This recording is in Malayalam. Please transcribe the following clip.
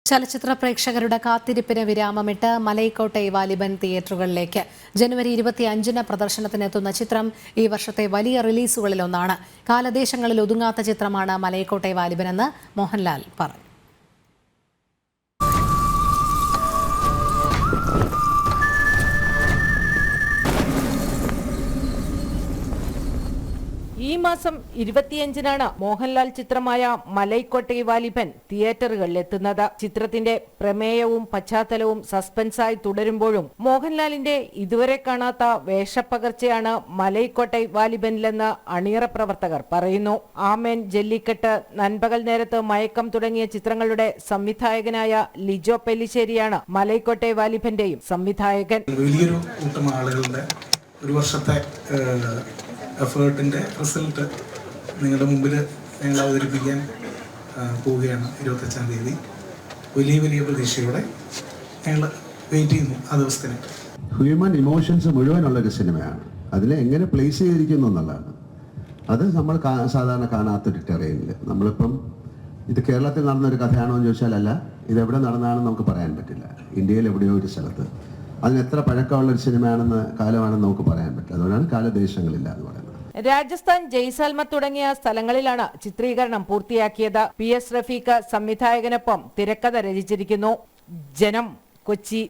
ചലച്ചിത്ര പ്രേക്ഷകരുടെ കാത്തിരിപ്പിന് വിരാമമിട്ട് മലൈക്കോട്ടെ വാലിബൻ തിയേറ്ററുകളിലേക്ക് ജനുവരി 25-ന് പ്രദർശനത്തിനെത്തുന്ന ചിത്രം ഈ വർഷത്തെ വലിയ റിലീസുകളിലൊന്നാണ്. കാലദേശങ്ങളിൽ ഒതുങ്ങാത്ത ചിത്രമാണ് മലൈക്കോട്ടെ വാലിബനെന്ന് മോഹൻലാൽ പറഞ്ഞു. ഈ മാസം 25-നാണ് മോഹൻലാൽ ചിത്രമായ മലൈക്കോട്ടെ വാലിബൻ തിയേറ്ററുകളിലെത്തുന്നത്. ചിത്രത്തിന്റെ പ്രമേയവും പശ്ചാത്തലവും സസ്പെൻസായി തുടരുമ്പോഴും മോഹൻലാലിന്റെ ഇതുവരെ കാണാത്ത വേഷപ്പകർച്ചയാണ് മലൈക്കോട്ടെ വാലിബനിലെന്ന് അണിയറ പ്രവർത്തകർ പറയുന്നു. ആമേൻ, ജല്ലിക്കെട്ട്, നൻപകൽ നേരത്ത് മയക്കം തുടങ്ങിയ ചിത്രങ്ങളുടെ സംവിധായകനായ ലിജോ പെല്ലിശ്ശേരിയാണ് മലൈക്കോട്ടെ വാലിബന്റെയും സംവിധായകൻ. വലിയൊരു കൂട്ടം ആളുകളുടെ ഒരു വർഷത്തെ എഫേർട്ടിൻ്റെ റിസൾട്ട് നിങ്ങളുടെ മുമ്പിൽ ഞങ്ങൾ അവതരിപ്പിക്കാൻ പോവുകയാണ് 25-ാം തീയതി. വലിയ പ്രതീക്ഷയോടെ ഞങ്ങൾ വെയിറ്റ് ചെയ്യുന്നു ആ ദിവസത്തിന്. ഹ്യൂമൻ ഇമോഷൻസ് മുഴുവനുള്ളൊരു സിനിമയാണ്. അതിനെ എങ്ങനെ പ്ലേസ് ചെയ്തിരിക്കുന്നു എന്നുള്ളതാണ്. അത് നമ്മൾ സാധാരണ കാണാത്തൊരു ടെറൈനിൽ നമ്മളിപ്പം ഇത് കേരളത്തിൽ നടന്നൊരു കഥയാണോ എന്ന് ചോദിച്ചാൽ അല്ല, ഇതെവിടെ നടന്നാണെന്ന് നമുക്ക് പറയാൻ പറ്റില്ല. ഇന്ത്യയിൽ എവിടെയോ ഒരു സ്ഥലത്ത് അതിന് എത്ര പഴക്കമുള്ളൊരു സിനിമയാണെന്ന് കാലമാണെന്ന് നമുക്ക് പറയാൻ പറ്റില്ല. അതുകൊണ്ടാണ് കാലദേശങ്ങളില്ല എന്ന് പറയുന്നത്. രാജസ്ഥാൻ, ജയ്സാൽമർ തുടങ്ങിയ സ്ഥലങ്ങളിലാണ് ചിത്രീകരണം പൂർത്തിയാക്കിയത്. PS റഫീഖ് സംവിധായകനൊപ്പം തിരക്കഥ രചിച്ചിരിക്കുന്നു. ജനം, കൊച്ചി.